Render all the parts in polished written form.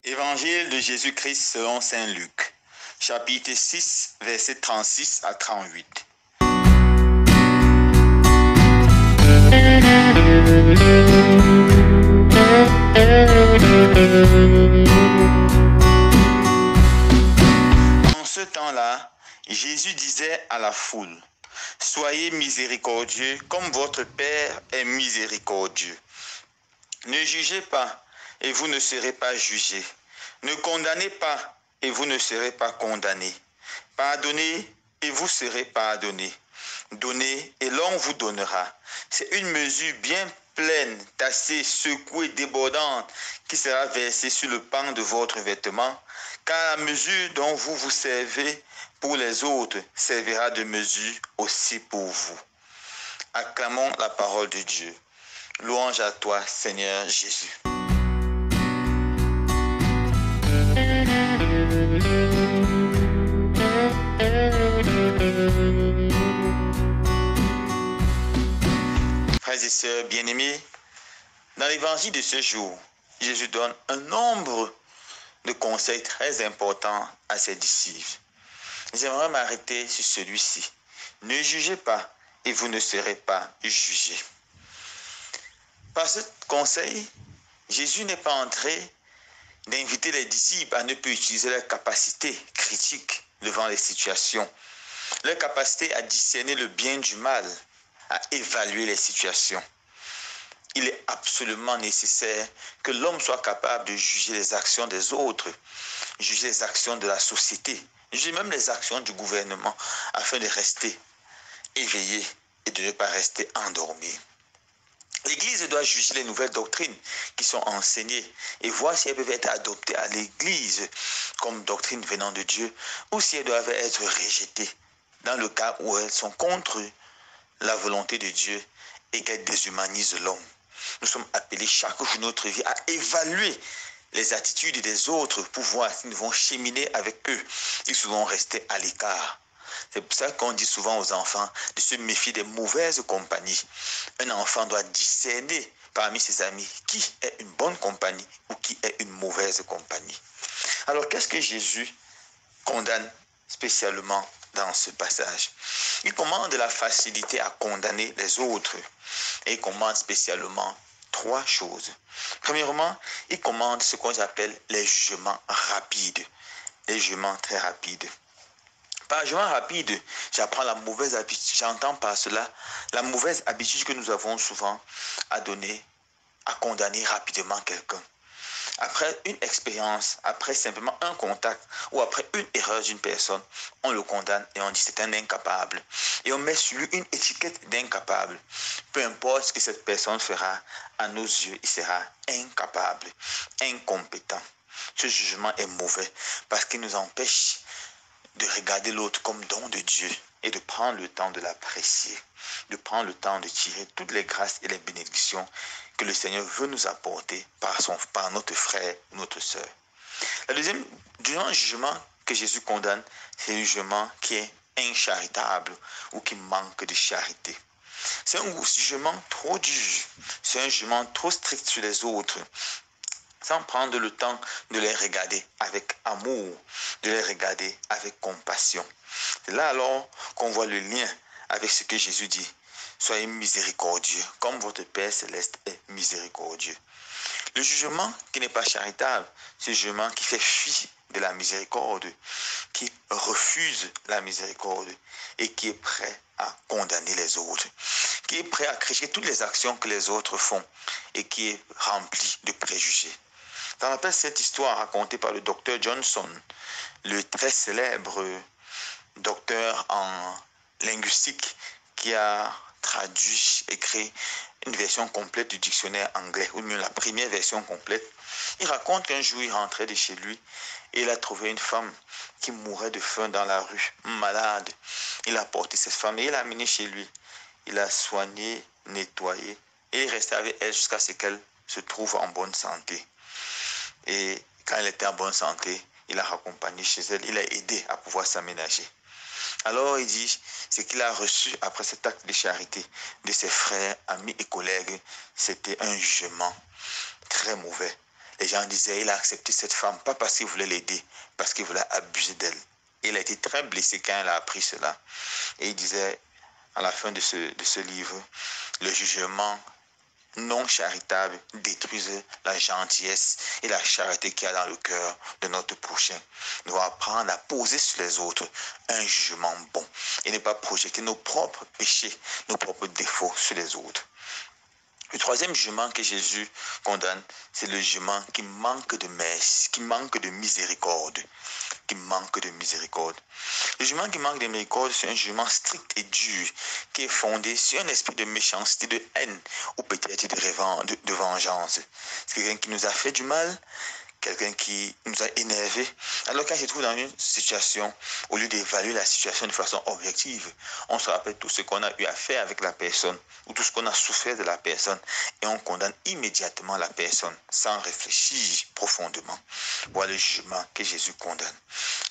Évangile de Jésus-Christ selon saint Luc, chapitre 6, versets 36 à 38. En ce temps-là, Jésus disait à la foule, « Soyez miséricordieux comme votre Père est miséricordieux. Ne jugez pas et vous ne serez pas jugés. Ne condamnez pas et vous ne serez pas condamnés. Pardonnez et vous serez pardonnés. Donnez et l'on vous donnera. C'est une mesure bien pleine, tassée, secouée, débordante, qui sera versée sur le pan de votre vêtement, car la mesure dont vous vous servez pour les autres servira de mesure aussi pour vous. » Acclamons la parole de Dieu. Louange à toi, Seigneur Jésus. Frères et sœurs bien-aimés, dans l'évangile de ce jour, Jésus donne un nombre de conseils très importants à ses disciples. J'aimerais m'arrêter sur celui-ci. Ne jugez pas et vous ne serez pas jugés. Par ce conseil, Jésus n'est pas en train d'inviter les disciples à ne plus utiliser leur capacité critique devant les situations, leur capacité à discerner le bien du mal, à évaluer les situations. Il est absolument nécessaire que l'homme soit capable de juger les actions des autres, juger les actions de la société, juger même les actions du gouvernement, afin de rester éveillé et de ne pas rester endormi. L'Église doit juger les nouvelles doctrines qui sont enseignées et voir si elles peuvent être adoptées à l'Église comme doctrines venant de Dieu ou si elles doivent être rejetées dans le cas où elles sont contre la volonté de Dieu et qu'elles déshumanisent l'homme. Nous sommes appelés chaque jour de notre vie à évaluer les attitudes des autres pour voir si nous devons cheminer avec eux, si nous devons rester à l'écart. C'est pour ça qu'on dit souvent aux enfants de se méfier des mauvaises compagnies. Un enfant doit discerner parmi ses amis qui est une bonne compagnie ou qui est une mauvaise compagnie. Alors, qu'est-ce que Jésus condamne spécialement dans ce passage? Il commande la facilité à condamner les autres et il commande spécialement trois choses. Premièrement, il commande ce qu'on appelle les jugements rapides, les jugements très rapides. Par jugement rapide, j'apprends la mauvaise habitude, j'entends par cela la mauvaise habitude que nous avons souvent à donner, à condamner rapidement quelqu'un. Après une expérience, après simplement un contact ou après une erreur d'une personne, on le condamne et on dit c'est un incapable. Et on met sur lui une étiquette d'incapable. Peu importe ce que cette personne fera, à nos yeux, il sera incapable, incompétent. Ce jugement est mauvais parce qu'il nous empêche de regarder l'autre comme don de Dieu et de prendre le temps de l'apprécier, de prendre le temps de tirer toutes les grâces et les bénédictions que le Seigneur veut nous apporter par notre frère, notre sœur. Le deuxième jugement que Jésus condamne, c'est le jugement qui est incharitable ou qui manque de charité. C'est un jugement trop dur, c'est un jugement trop strict sur les autres, sans prendre le temps de les regarder avec amour, de les regarder avec compassion. C'est là alors qu'on voit le lien avec ce que Jésus dit. Soyez miséricordieux, comme votre Père céleste est miséricordieux. Le jugement qui n'est pas charitable, c'est le jugement qui fait fi de la miséricorde, qui refuse la miséricorde et qui est prêt à condamner les autres, qui est prêt à critiquer toutes les actions que les autres font et qui est rempli de préjugés. Ça rappelle cette histoire racontée par le docteur Johnson, le très célèbre docteur en linguistique qui a traduit, écrit une version complète du dictionnaire anglais, ou mieux la première version complète. Il raconte qu'un jour, il rentrait de chez lui et il a trouvé une femme qui mourait de faim dans la rue, malade. Il a porté cette femme et il l'a amenée chez lui. Il l'a soignée, nettoyée et il restait avec elle jusqu'à ce qu'elle se trouve en bonne santé. Et quand elle était en bonne santé, il l'a raccompagnée chez elle, il l'a aidé à pouvoir s'aménager. Alors il dit, ce qu'il a reçu après cet acte de charité de ses frères, amis et collègues, c'était un jugement très mauvais. Les gens disaient, il a accepté cette femme, pas parce qu'il voulait l'aider, parce qu'il voulait abuser d'elle. Il a été très blessé quand il a appris cela. Et il disait, à la fin de ce livre, le jugement non charitable détruisent la gentillesse et la charité qu'il y a dans le cœur de notre prochain. Nous devons apprendre à poser sur les autres un jugement bon et ne pas projeter nos propres péchés, nos propres défauts sur les autres. Le troisième jugement que Jésus condamne, c'est le jugement qui manque de merci, qui manque de miséricorde. Qui manque de miséricorde. Le jugement qui manque de miséricorde, c'est un jugement strict et dur qui est fondé sur un esprit de méchanceté, de haine ou peut-être de vengeance. C'est quelqu'un qui nous a fait du mal, quelqu'un qui nous a énervés. Alors quand je trouve dans une situation, au lieu d'évaluer la situation de façon objective, on se rappelle tout ce qu'on a eu à faire avec la personne ou tout ce qu'on a souffert de la personne et on condamne immédiatement la personne sans réfléchir profondément. Voilà le jugement que Jésus condamne.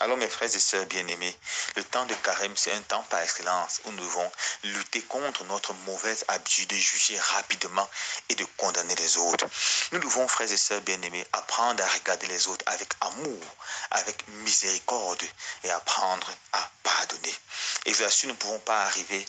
Alors mes frères et sœurs bien-aimés, le temps de carême, c'est un temps par excellence où nous devons lutter contre notre mauvaise habitude de juger rapidement et de condamner les autres. Nous devons, frères et sœurs bien-aimés, apprendre à regarder les autres avec amour, avec miséricorde et apprendre à pardonner. Et bien sûr, nous ne pouvons pas arriver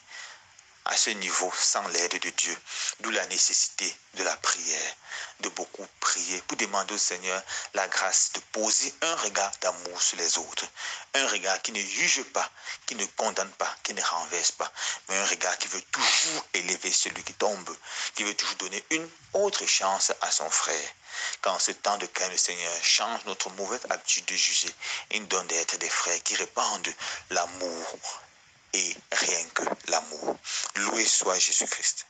à ce niveau sans l'aide de Dieu. D'où la nécessité de la prière, de beaucoup prier pour demander au Seigneur la grâce de poser un regard d'amour sur les autres. Un regard qui ne juge pas, qui ne condamne pas, qui ne renverse pas, mais un regard qui veut toujours élever celui qui tombe, qui veut toujours donner une autre chance à son frère. Qu'en ce temps de calme, le Seigneur change notre mauvaise habitude de juger et nous donne d'être des frères qui répandent l'amour et rien que l'amour. Loué soit Jésus-Christ.